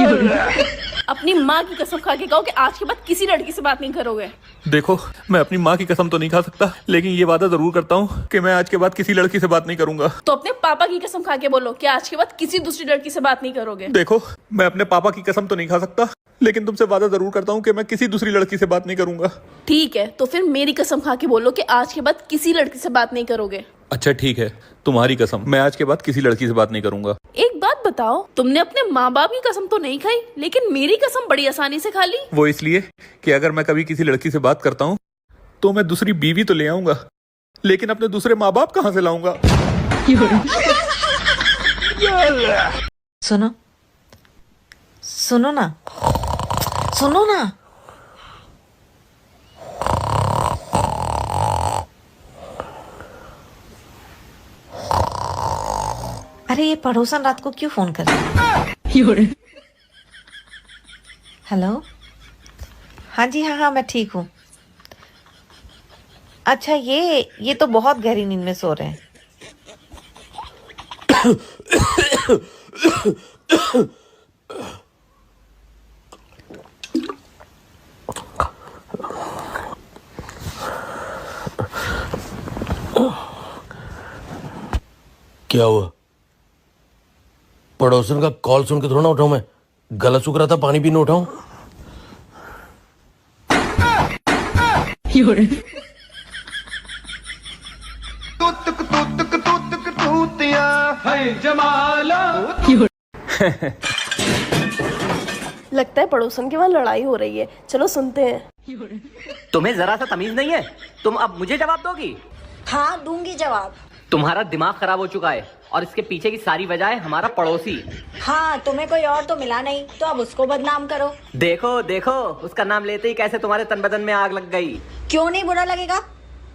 अपनी माँ की कसम खा के कहो कि आज के बाद किसी लड़की से बात नहीं करोगे। देखो, मैं अपनी माँ की कसम तो नहीं खा सकता, लेकिन ये वादा जरूर करता हूँ कि मैं आज के बाद किसी लड़की से बात नहीं करूंगा। तो अपने पापा की कसम खा के बोलो कि आज के बाद किसी दूसरी लड़की से बात नहीं करोगे। देखो, मैं अपने पापा की कसम तो नहीं खा सकता, लेकिन तुमसे वादा जरूर करता हूँ कि मैं किसी दूसरी लड़की से बात नहीं करूंगा। ठीक है, तो फिर मेरी कसम खा के बोलो कि आज के बाद किसी लड़की से बात नहीं करोगे। अच्छा ठीक है, तुम्हारी कसम, मैं आज के बाद किसी लड़की से बात नहीं करूंगा। एक बात बताओ, तुमने अपने माँ बाप की कसम तो नहीं खाई, लेकिन मेरी कसम बड़ी आसानी से खा ली। वो इसलिए कि अगर मैं कभी किसी लड़की से बात करता हूँ तो मैं दूसरी बीवी तो ले आऊंगा, लेकिन अपने दूसरे माँ बाप कहाँ से लाऊंगा? सुनो सुनो ना, सुनो ना। अरे ये पड़ोसन रात को क्यों फोन कर रही है? हेलो, हाँ जी, हाँ मैं ठीक हूँ। अच्छा, ये तो बहुत गहरी नींद में सो रहे हैं। क्या हुआ? पड़ोसन का कॉल सुन के थोड़ा ना उठाऊं मैं। गला सूख रहा था, पानी भी नहीं उठाऊं। लगता है पड़ोसन के वहाँ लड़ाई हो रही है, चलो सुनते हैं। तुम्हें जरा सा तमीज नहीं है? तुम अब मुझे जवाब दोगी? हाँ दूंगी जवाब। तुम्हारा दिमाग खराब हो चुका है और इसके पीछे की सारी वजह है हमारा पड़ोसी। हाँ, तुम्हें कोई और तो मिला नहीं तो अब उसको बदनाम करो। देखो देखो, उसका नाम लेते ही कैसे तुम्हारे तन बदन में आग लग गई। क्यों नहीं बुरा लगेगा?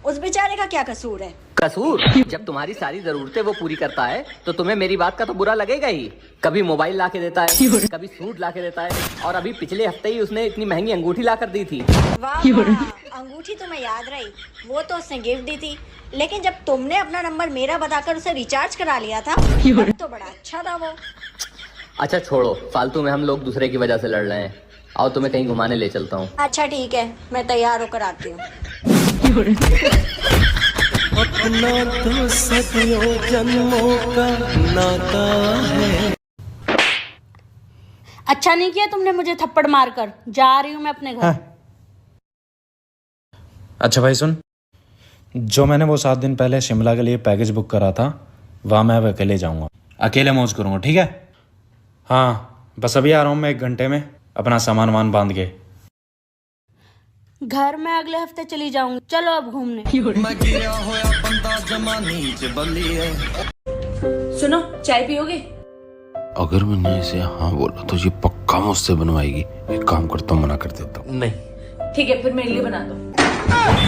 उस बेचारे का क्या कसूर है? कसूर? जब तुम्हारी सारी जरूरतें वो पूरी करता है तो तुम्हें मेरी बात का तो बुरा लगेगा ही। कभी मोबाइल ला के देता है, कभी सूट ला के देता है, और अभी पिछले हफ्ते ही उसने इतनी महंगी अंगूठी ला कर दी थी। वाह वाह, अंगूठी तुम्हें याद रही, वो तो उसने गिफ्ट दी थी। लेकिन जब तुमने अपना नंबर मेरा बताकर उसे रिचार्ज करा लिया था तो बड़ा अच्छा था वो। अच्छा छोड़ो, फालतू में हम लोग दूसरे की वजह से लड़ रहे हैं। आओ तुम्हें कहीं घुमाने ले चलता हूँ। अच्छा ठीक है, मैं तैयार होकर आती हूँ। अपना तो सदियों जन्मों का नाता है। अच्छा नहीं किया तुमने मुझे थप्पड़ मारकर। जा रही हूँ मैं अपने घर। अच्छा भाई सुन, जो मैंने वो 7 दिन पहले शिमला के लिए पैकेज बुक करा था, वहाँ मैं अब अकेले जाऊँगा, अकेले मौज करूँगा, ठीक है? हाँ, बस अभी आ रहा हूँ मैं 1 घंटे में, अपना सामान वामान बांध के। घर में अगले हफ्ते चली जाऊंगी। चलो अब घूमने। सुनो, चाय पियोगे? अगर मैंने इसे हाँ बोला तो ये पक्का मुझसे बनवाएगी। एक काम करता हूँ, मना कर देता हूँ। नहीं। ठीक है, फिर मेरे लिए बना दो।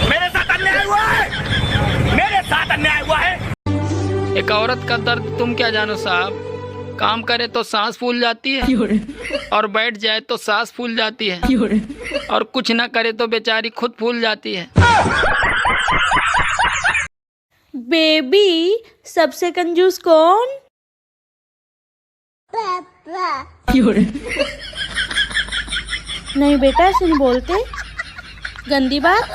मेरे साथ अन्याय हुआ है, मेरे साथ अन्याय हुआ है। एक औरत का दर्द तुम क्या जानो साहब। काम करे तो सांस फूल जाती है और बैठ जाए तो सांस फूल जाती है, और कुछ ना करे तो बेचारी खुद फूल जाती है। बेबी, सबसे कंजूस कौन? नहीं बेटा, ऐसे नहीं बोलते, गंदी बात।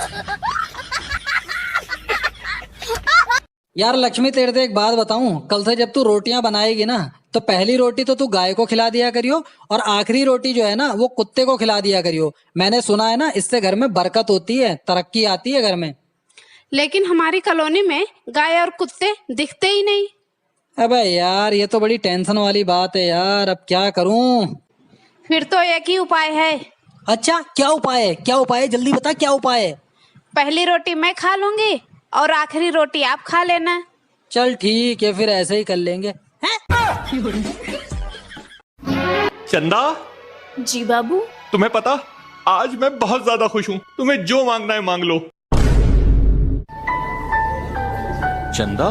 यार लक्ष्मी, तेरे से एक बात बताऊं, कल से जब तू रोटियां बनाएगी ना तो पहली रोटी तो तू गाय को खिला दिया करियो और आखिरी रोटी जो है ना वो कुत्ते को खिला दिया करियो। मैंने सुना है ना, इससे घर में बरकत होती है, तरक्की आती है घर में। लेकिन हमारी कॉलोनी में गाय और कुत्ते दिखते ही नहीं। अबे यार, ये तो बड़ी टेंशन वाली बात है यार, अब क्या करूं? फिर तो एक ही उपाय है। अच्छा, क्या उपाय है? क्या उपाय है, जल्दी बता, क्या उपाय है? पहली रोटी मैं खा लूंगी और आखिरी रोटी आप खा लेना। चल ठीक है, फिर ऐसे ही कर लेंगे। चंदा। जी बाबू। तुम्हें पता, आज मैं बहुत ज्यादा खुश हूँ। तुम्हें जो मांगना है मांग लो। चंदा,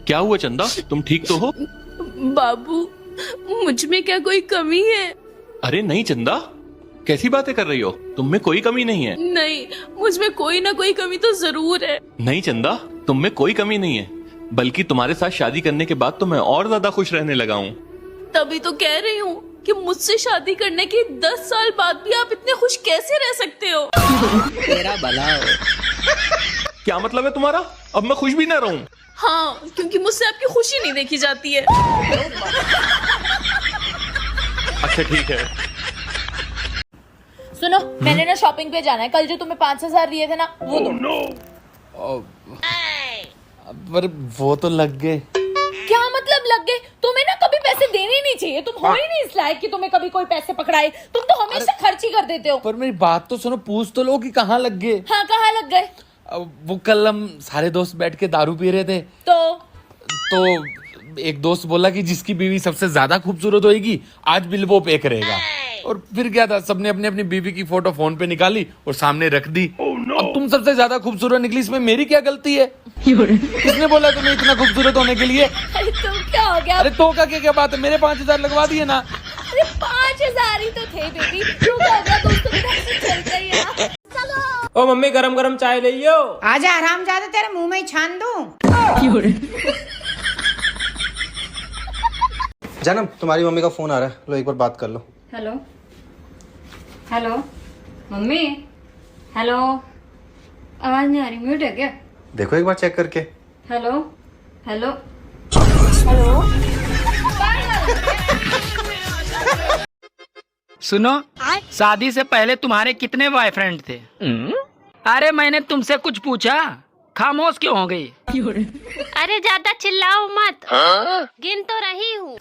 क्या हुआ चंदा, तुम ठीक तो हो? बाबू, मुझ में क्या कोई कमी है? अरे नहीं चंदा, कैसी बातें कर रही हो? तुम में कोई कमी नहीं है। नहीं, मुझ में कोई ना कोई कमी तो जरूर है। नहीं चंदा, तुम में कोई कमी नहीं है, बल्कि तुम्हारे साथ शादी करने के बाद तो मैं और ज्यादा खुश रहने लगा हूँ। तभी तो कह रही हूँ कि मुझसे शादी करने के 10 साल बाद भी आप इतने खुश कैसे रह सकते हो? तेरा भला हो। क्या मतलब है तुम्हारा? अब मैं खुश भी ना रहूं? हाँ, क्योंकि मुझसे आपकी खुशी नहीं देखी जाती है। अच्छा ठीक है। सुनो, मैंने ना शॉपिंग पे जाना है। कल जो तुम्हें 5,000 दिए थे ना, वो दो। पर वो तो लग गए। क्या मतलब लग गए? तुम्हें ना कभी पैसे देने ही नहीं चाहिए। तुम हो ही नहीं इस लायक कि तुम्हें कभी कोई पैसे पकड़ाए। तुम तो हमेशा खर्च ही कर देते हो। पर मेरी बात तो सुनो, पूछ तो लो कि कहाँ लग गए। हाँ, कहाँ लग गए? वो कल हम सारे दोस्त बैठ के दारू पी रहे थे, तो एक दोस्त बोला कि जिसकी बीवी सबसे ज्यादा खूबसूरत होगी आज बिल वो पे करेगा। और फिर क्या था, सबने अपनी अपनी बीवी की फोटो फोन पे निकाली और सामने रख दी। अब तुम सबसे ज्यादा खूबसूरत निकली, इसमें मेरी क्या गलती है? किसने बोला तुम्हें इतना खूबसूरत होने के लिए? अरे तो क्या हो गया? अरे तो का क्या बात है, मेरे 5,000 लगवा दिए ना। अरे 5,000 ही तो थे बेबी। क्यों क्या हो गया? दोस्तों के साथ से चलते ही है ना। चलो। ओ मम्मी, गरम गरम चाय लियो। आजा आराम ज्यादा, तेरे मुंह में ही छान दूं। जानम, तुम्हारी मम्मी का फोन आ रहा है, लो एक बार बात कर लो। Hello hello mummy, hello. आवाज नहीं आ रही, म्यूट है क्या? देखो एक बार चेक करके। Hello hello hello. सुनो, शादी से पहले तुम्हारे कितने बॉयफ्रेंड थे? अरे मैंने तुमसे कुछ पूछा, खामोश क्यों हो गई? अरे ज्यादा चिल्लाओ मत, गिन तो रही हूँ।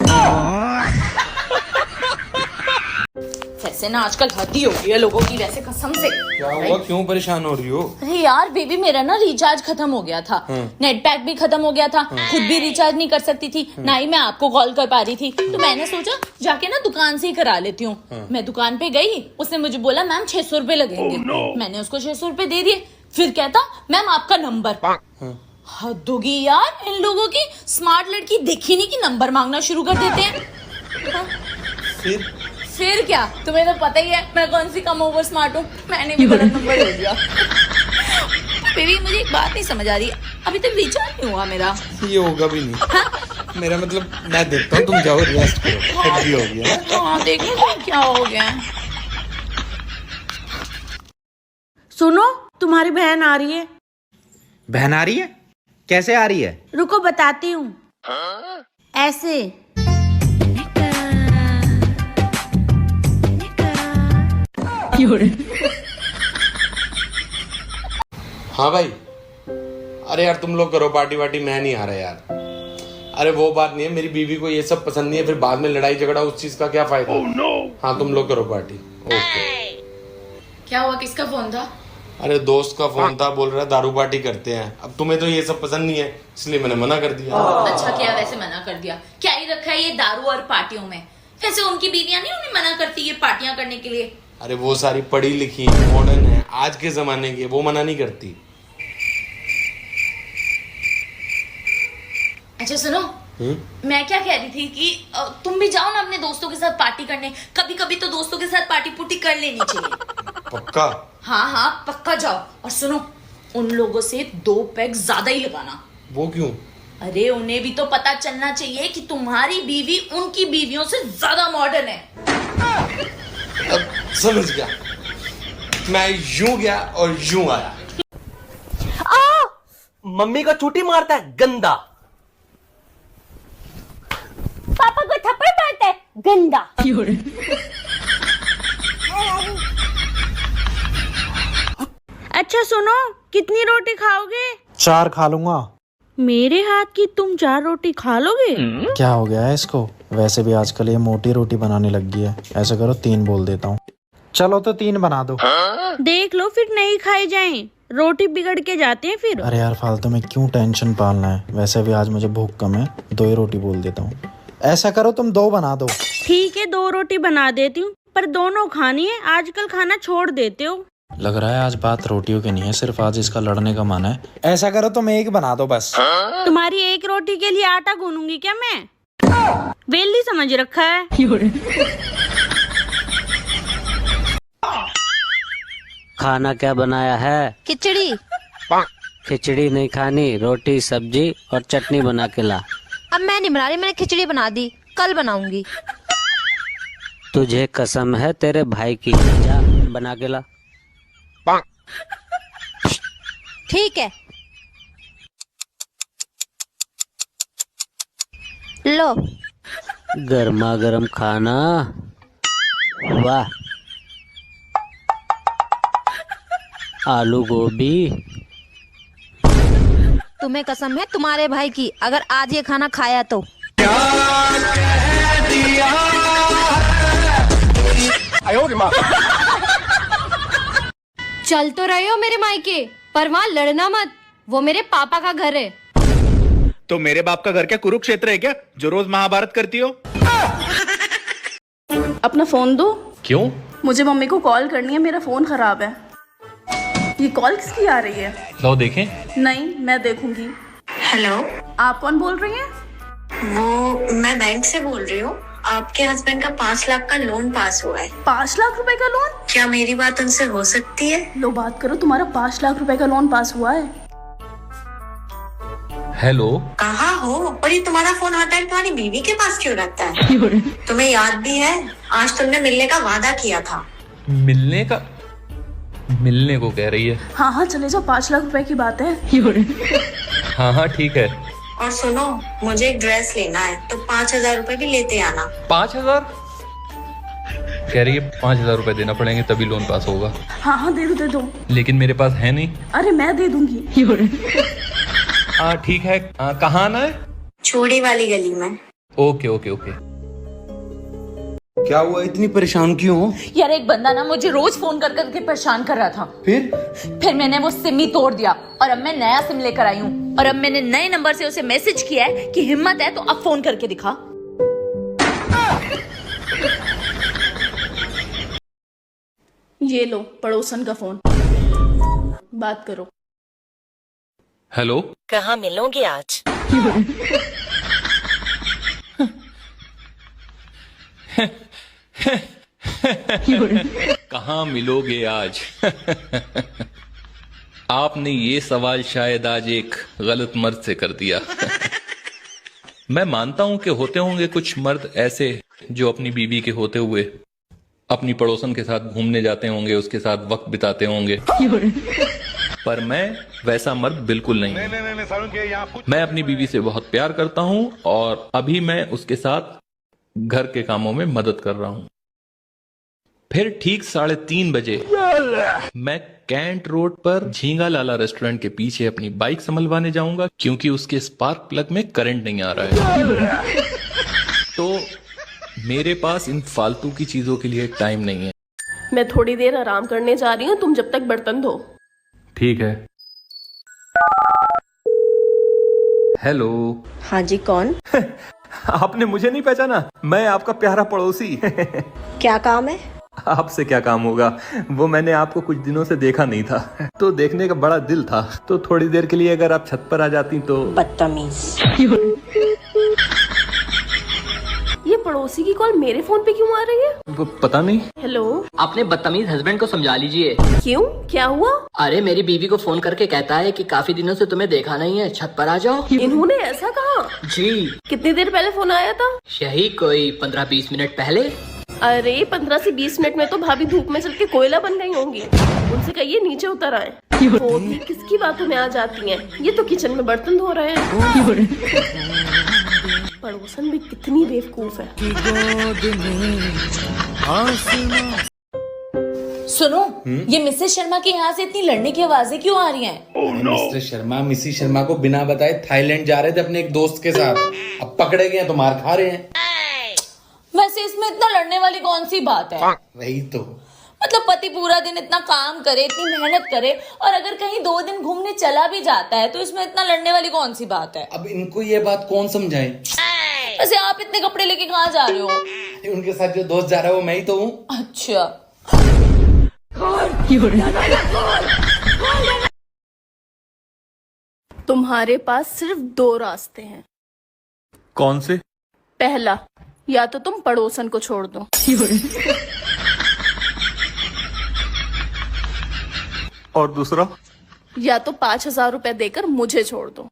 वैसे ना आजकल हद ही हो गई है लोगों की, वैसे कसम से। क्या हुआ, क्यों परेशान हो रही हो? अरे यार बेबी, मेरा ना रिचार्ज खत्म हो गया था। नेट पैक भी खत्म हो गया था। खुद भी रिचार्ज नहीं कर सकती थी, ना ही मैं आपको कॉल कर पा रही थी। तो मैंने सोचा जाके ना दुकान से ही करा लेती हूँ। मैं दुकान पे गई, उसने मुझे बोला मैम 600 रुपए लगेंगे। मैंने उसको 600 रुपए दे दिए। फिर कहता मैम आपका नंबर। हद होगी यार इन लोगों की। स्मार्ट लड़की देखी नहीं कि नंबर मांगना शुरू कर देते हैं। फिर क्या, तुम्हें तो पता ही है मैं कौन सी कम ओवर स्मार्ट हूँ। मैंने भी गलत नंबर दे दिया। बेबी मुझे एक बात नहीं समझ आ रही, अभी तक रिचार्ज नहीं हुआ मेरा। ये होगा भी नहीं। मेरा मतलब मैं देखता हूँ, तुम जाओ रेस्ट करो। हेड भी हो गया। हाँ देखने को क्या हो गया। सुनो, तुम्हारी बहन आ रही है। बहन आ रही है? कैसे आ रही है? रुको बताती हूँ। ऐसे। हाँ भाई। अरे यार तुम लोग करो पार्टी वार्टी, मैं नहीं आ रहा यार। अरे वो बात नहीं है, मेरी बीवी को ये सब पसंद नहीं है, फिर बाद में लड़ाई झगड़ा, उस चीज का क्या फायदा? हाँ तुम लोग करो पार्टी। ओके। क्या हुआ, किसका फोन था? अरे दोस्त का फोन था, बोल रहा दारू पार्टी करते हैं। अब तुम्हें तो ये सब पसंद नहीं है, इसलिए मैंने मना कर दिया। अच्छा किया, वैसे मना कर दिया। क्या ही रखा है ये दारू और पार्टियों में? वैसे उनकी बीवियां नहीं उन्हें मना करती ये पार्टियां करने के लिए? अरे वो सारी पढ़ी लिखी मॉडर्न है, आज के जमाने की, वो मना नहीं करती। अच्छा सुनो, मैं क्या कह रही थी कि तुम भी जाओ ना अपने दोस्तों के साथ पार्टी करने। कभी कभी तो दोस्तों के साथ पार्टी पुर्टी कर लेनी चाहिए। पक्का? हाँ हाँ पक्का जाओ। और सुनो, उन लोगों से 2 पैक ज्यादा ही लगाना। वो क्यों? अरे उन्हें भी तो पता चलना चाहिए कि तुम्हारी बीवी उनकी बीवियों से ज्यादा मॉडर्न है। अब समझ गया। मैं यूं गया और यूं आया। मम्मी को छुट्टी मारता है गंदा। पापा को थप्पड़ मारता है गंदा। अच्छा सुनो, कितनी रोटी खाओगे? 4 खा लूंगा। मेरे हाथ की तुम 4 रोटी खा लोगे? क्या हो गया है इसको? वैसे भी आजकल ये मोटी रोटी बनाने लग गई है। ऐसा करो 3 बोल देता हूँ। चलो तो 3 बना दो। देख लो फिर नहीं खाई जाएं, रोटी बिगड़ के जाते हैं फिर। अरे यार फालतू में क्यों टेंशन पालना है, वैसे भी आज मुझे भूख कम है, 2 ही रोटी बोल देता हूँ। ऐसा करो तुम 2 बना दो। ठीक है 2 रोटी बना देती हूँ, पर दोनों खानी है। आजकल खाना छोड़ देते हो। लग रहा है आज बात रोटियों की नहीं है, सिर्फ आज इसका लड़ने का मन है। ऐसा करो तुम 1 बना दो बस। तुम्हारी 1 रोटी के लिए आटा गूंथूंगी क्या मैं? वेली समझ रखा है। खाना क्या बनाया है? खिचड़ी। खिचड़ी नहीं खानी, रोटी सब्जी और चटनी बना के ला। अब मैं नहीं बना रही, मैंने खिचड़ी बना दी। कल बनाऊंगी। तुझे कसम है तेरे भाई की, जा बना के ला। ठीक है, लो। गर्मा गर्म खाना, वाह। आलू गोभी। तुम्हें कसम है तुम्हारे भाई की, अगर आज ये खाना खाया तो। चल तो रहे हो मेरे मायके, पर वहाँ लड़ना मत, वो मेरे पापा का घर है। तो मेरे बाप का घर क्या कुरुक्षेत्र है क्या, जो रोज महाभारत करती हो? अपना फोन दो। क्यों? मुझे मम्मी को कॉल करनी है, मेरा फोन खराब है। ये कॉल किसकी आ रही है? लो देखें। नहीं, मैं देखूंगी। हेलो, आप कौन बोल रही हैं? वो मैं बैंक से बोल रही हूँ। आपके हस्बैंड का 5 लाख का लोन पास हुआ है। 5 लाख रुपए का लोन? क्या मेरी बात उनसे हो सकती है? लो बात करो, तुम्हारा 5 लाख रुपए का लोन पास हुआ है। हेलो, कहाँ हो? और ये तुम्हारा फोन हर टाइम तुम्हारी बीवी के पास क्यों रहता है? तुम्हें याद भी है, आज तुमने मिलने का वादा किया था। मिलने का? मिलने को कह रही है? हाँ हाँ चले जाओ, 5 लाख रुपए की बात है। हाँ ठीक है। और सुनो, मुझे एक ड्रेस लेना है, तो 5,000 रुपए भी लेते आना। 5,000? कह रही है 5,000 रुपए देना पड़ेंगे तभी लोन पास होगा। हाँ हाँ दे दो। लेकिन मेरे पास है नहीं। अरे मैं दे दूंगी। ठीक है, कहाँ आना है? छोड़ी वाली गली में। Okay okay okay. क्या हुआ, इतनी परेशान क्यों हो? यार एक बंदा ना मुझे रोज फोन कर करके परेशान कर रहा था। फिर मैंने वो सिम ही तोड़ दिया और अब मैं नया सिम लेकर आई हूँ। और अब मैंने नए नंबर से उसे मैसेज किया है कि हिम्मत है तो अब फोन करके दिखा। ये लो पड़ोसन का फोन, बात करो। हेलो, कहाँ मिलोगे आज? कहाँ मिलोगे आज? आपने ये सवाल शायद आज एक गलत मर्द से कर दिया। मैं मानता हूं कि होते होंगे कुछ मर्द ऐसे जो अपनी बीवी के होते हुए अपनी पड़ोसन के साथ घूमने जाते होंगे, उसके साथ वक्त बिताते होंगे, पर मैं वैसा मर्द बिल्कुल नहीं हूं। मैं अपनी बीवी से बहुत प्यार करता हूं और अभी मैं उसके साथ घर के कामों में मदद कर रहा हूं। फिर ठीक 3:30 बजे मैं कैंट रोड पर झींगा लाला रेस्टोरेंट के पीछे अपनी बाइक संभलवाने जाऊंगा, क्योंकि उसके स्पार्क प्लग में करंट नहीं आ रहा है। तो मेरे पास इन फालतू की चीजों के लिए टाइम नहीं है। मैं थोड़ी देर आराम करने जा रही हूँ, तुम जब तक बर्तन धो। ठीक है। हेलो। हाँ जी, कौन? आपने मुझे नहीं पहचाना? मैं आपका प्यारा पड़ोसी। क्या काम है? आपसे क्या काम होगा, वो मैंने आपको कुछ दिनों से देखा नहीं था, तो देखने का बड़ा दिल था, तो थोड़ी देर के लिए अगर आप छत पर आ जाती तो। बदतमीज। ये पड़ोसी की कॉल मेरे फोन पे क्यों आ रही है? वो पता नहीं। हेलो, अपने बदतमीज हस्बैंड को समझा लीजिए। क्यों, क्या हुआ? अरे मेरी बीवी को फोन करके कहता है कि काफी दिनों से तुम्हें देखा नहीं है, छत पर आ जाओ। इन्होंने ऐसा कहा? जी। कितनी देर पहले फोन आया था? यही कोई 15-20 मिनट पहले। अरे 15 से 20 मिनट में तो भाभी धूप में चल के कोयला बन गई होंगी। उनसे कहिए नीचे उतर आए। वो भी किसकी बातों में आ जाती हैं? ये तो किचन में बर्तन धो रहे हैं। पड़ोसन भी कितनी बेवकूफ है। सुनो, ये मिसेस शर्मा के यहाँ से इतनी लड़ने की आवाजें क्यों आ रही हैं? मिस्टर शर्मा मिसी शर्मा को बिना बताए थाईलैंड जा रहे थे अपने एक दोस्त के साथ, अब पकड़े गए तो मार खा रहे हैं। वैसे इसमें इतना लड़ने वाली कौन सी बात है? वही तो, मतलब पति पूरा दिन इतना काम करे, इतनी मेहनत करे, और अगर कहीं 2 दिन घूमने चला भी जाता है तो इसमें इतना लड़ने वाली कौन सी बात है? अब इनको ये बात कौन समझाए? वैसे आप इतने कपड़े लेके कहाँ जा रहे हो? उनके साथ जो दोस्त जा रहा है वो मैं ही तो हूँ। अच्छा। तुम्हारे पास सिर्फ 2 रास्ते हैं। कौन से? पहला, या तो तुम पड़ोसन को छोड़ दो, और दूसरा? या तो 5,000 रुपए देकर मुझे छोड़ दो।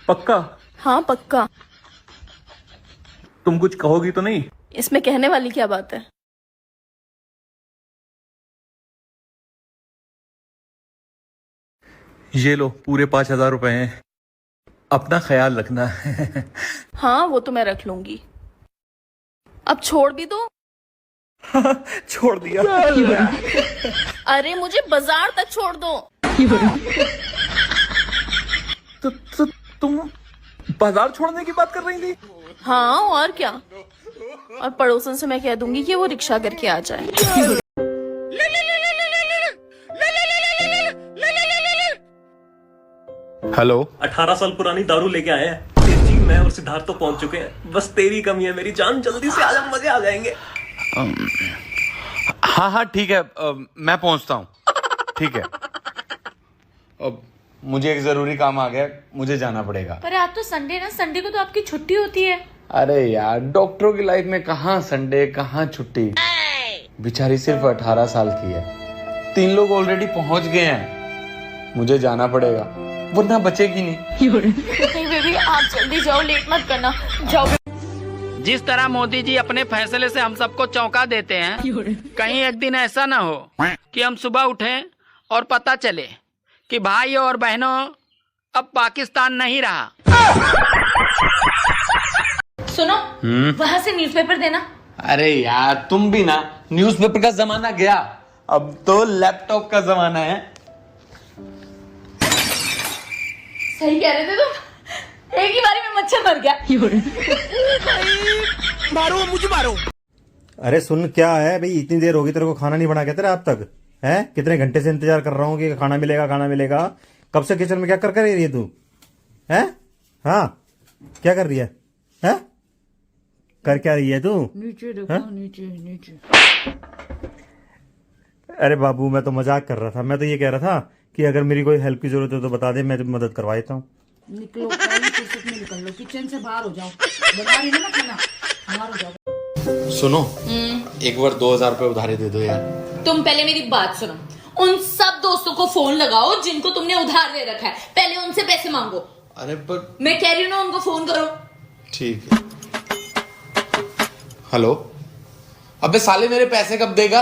पक्का? हाँ पक्का। तुम कुछ कहोगी तो नहीं? इसमें कहने वाली क्या बात है? ये लो, पूरे 5,000 रुपए हैं, अपना ख्याल रखना। हाँ वो तो मैं रख लूंगी। अब छोड़ भी दो। छोड़ दिया। अरे मुझे बाजार तक छोड़ दो। तो तुम बाजार छोड़ने की बात कर रही थी? हाँ और क्या, और पड़ोसन से मैं कह दूंगी कि वो रिक्शा करके आ जाए। हेलो। 18 साल पुरानी दारू लेके आए हैं। तेजी, मैं और सिद्धार्थ तो पहुंच चुके हैं, बस तेरी कमी है मेरी जान। जल्दी से आजा, मजे आ जाएंगे। हाँ हाँ ठीक है, मैं पहुंचता हूँ। ठीक है, अब मुझे एक जरूरी काम आ गया, मुझे जाना पड़ेगा। पर आज तो संडे ना, संडे को तो आपकी छुट्टी होती है। अरे यार, डॉक्टरों की लाइफ में कहाँ संडे कहाँ छुट्टी। बेचारी सिर्फ 18 साल की है, 3 लोग ऑलरेडी पहुंच गए हैं, मुझे जाना पड़ेगा वरना बचेगी नहीं। नहीं बेबी, आप जल्दी जाओ, लेट मत करना, जाओ। जिस तरह मोदी जी अपने फैसले से हम सबको चौंका देते हैं, कहीं एक दिन ऐसा ना हो कि हम सुबह उठें और पता चले कि भाइयों और बहनों अब पाकिस्तान नहीं रहा। सुनो, वहाँ से न्यूज़पेपर देना। अरे यार तुम भी ना, न्यूज़पेपर का जमाना गया, अब तो लैपटॉप का जमाना है। सही कह रहे थे तुम, एक ही बारी में मच्छर मर गया। मारो मुझे, मारो। अरे सुन, क्या है भाई, इतनी देर होगी तेरे को खाना नहीं बना के तेरे अब तक? है कितने घंटे से इंतजार कर रहा हूँ कि खाना मिलेगा खाना मिलेगा। कब से किचन में क्या कर रही है तू? है? हाँ, क्या कर रही है? हैं? कर क्या रही है तू? नीचे देखो, नीचे नीचे। अरे बाबू, मैं तो मजाक कर रहा था। मैं तो ये कह रहा था कि अगर मेरी कोई हेल्प की जरूरत है तो बता दे, मैं मदद करवा देता हूँ। निकलो, फुर्सत में निकल लो, किचन से बाहर हो जाओ। बना रही हो ना खाना, बाहर हो जाओ। सुनो, एक बार 2,000 रुपए उधारी दे दो यार। तुम पहले मेरी बात सुनो, उन सब दोस्तों को फोन लगाओ जिनको तुमने उधार ले रखा है, पहले उनसे पैसे मांगो। अरे पर मैं कह रही हूँ ना, उनको फोन करो। ठीक है। हेलो। अबे साले, मेरे पैसे कब देगा?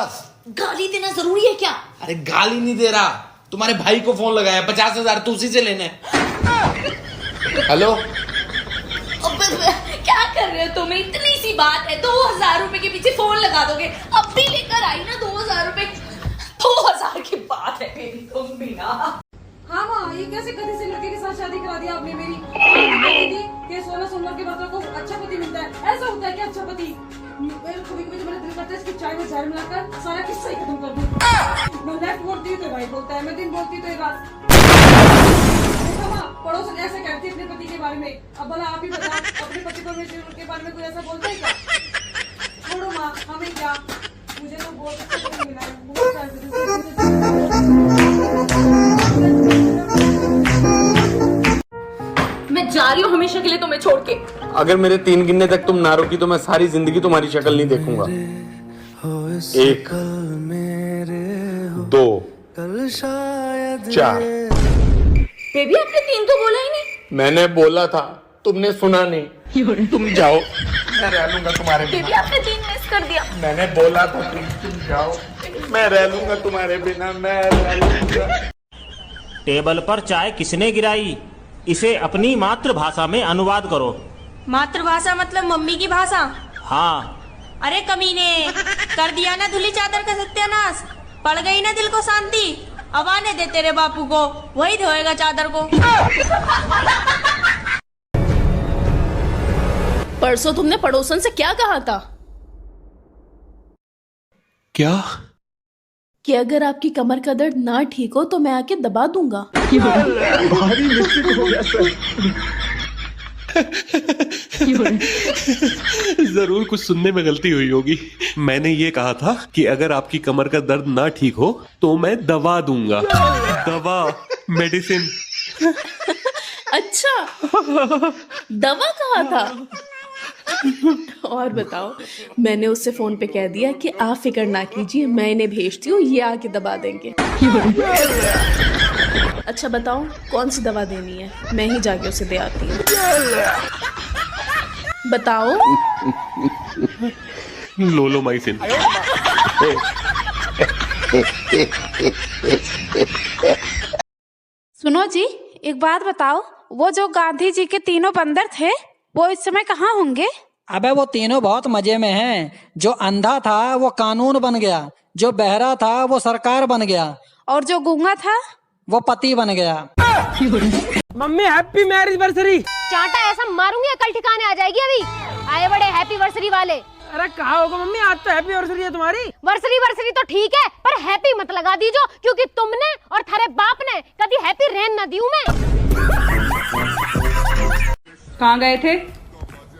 गाली देना जरूरी है क्या? अरे गाली नहीं दे रहा, तुम्हारे भाई को फोन लगाया, 50,000 तू उसी से लेने। हेलो। क्या कर रहे हो तुम? इतनी सी बात है, 2,000 रुपए के पीछे फोन लगा दोगे? अब भी लेकर आई ना 2,000 रुपए। 2,000 की बात है मेरी, तुम भी ना। हाँ माँ, ये कैसे गधे से लड़के के साथ शादी करा दिया आपने मेरी? दीदी कि 16 सोमवार के बाद को अच्छा पति मिलता है, ऐसा होता है क्या अच्छा पति? कभी कभी तो मेरा दिल करता है इसकी चाय में जहर मिलाकर सारा किस्सा ही खत्म कर दूं। मैं लेफ्ट बोलती हूँ तो राइट बोलता है, मैं दिन बोलती हूँ तो ये बात। पड़ोसन ऐसा कहती है अपने पति के बारे में। अब भला आप ही बताओ, अपने पति परमेश्वर के बारे में कोई ऐसा बोलता है क्या? छोड़ो माँ, हमें क्या, मुझे तो बहुत अच्छा पति मिला है, बहुत प्यार से। मैं जा रही हूँ हमेशा के लिए तुम्हें छोड़ के। अगर मेरे 3 गिनने तक तुम ना रुकी तो मैं सारी जिंदगी तुम्हारी शक्ल नहीं देखूंगा। 1 2 4। बेबी, आपने 3 तो बोला ही नहीं। मैंने बोला था, तुमने सुना नहीं। तुम जाओ, मैं रह लूंगा तुम्हारे बिना। बेबी, आपने 3 मिस कर दिया। मैंने बोला था तुम जाओ, मैं रह लूंगा तुम्हारे बिना, मैं रह लूंगा। टेबल पर चाय किसने गिराई, इसे अपनी मातृभाषा में अनुवाद करो। मातृभाषा मतलब मम्मी की भाषा? हाँ। अरे कमीने, कर दिया ना धुली चादर का सत्यानाश, पड़ गई ना दिल को शांति। अब आने दे तेरे बापू को, वही धोएगा चादर को। परसों तुमने पड़ोसन से क्या कहा था? क्या? कि अगर आपकी कमर का दर्द ना ठीक हो तो मैं आके दबा दूंगा। भारी मिस्टेक हो गया सर। जरूर कुछ सुनने में गलती हुई होगी। मैंने ये कहा था कि अगर आपकी कमर का दर्द ना ठीक हो तो मैं दवा दूंगा। दवा, मेडिसिन। अच्छा, दवा कहा था? और बताओ, मैंने उससे फोन पे कह दिया कि आप फिक्र ना कीजिए, मैं इन्हें भेजती हूँ, ये आके दबा देंगे। अच्छा बताओ कौन सी दवा देनी है, मैं ही जाके उसे दे आती हूँ। बताओ। लोलोमाइसिन। सुनो जी, एक बात बताओ, वो जो गांधी जी के तीनों बंदर थे वो इस समय कहाँ होंगे? अबे वो तीनों बहुत मजे में हैं। जो अंधा था वो कानून बन गया, जो बहरा था वो सरकार बन गया, और जो गूंगा था वो पति बन गया। Mummy happy marriage anniversary. चांटा ऐसा मारूंगी अकल ठिकाने आ जाएगी। अभी आए बड़े हैप्पी वर्सरी वाले। अरे कहा होगा मम्मी, आज तो हैप्पी एनिवर्सरी है तुम्हारी। वर्सरी तो ठीक है, पर हैप्पी मत लगा दीजो, क्योंकि तुमने और थारे बाप ने कभी हैप्पी रहन न दियो मैं। कहाँ गए थे?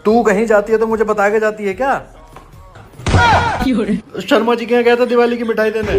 तू कहीं जाती है तो मुझे बता के जाती है क्या? शर्मा जी के यहाँ गया था दिवाली की मिठाई देने।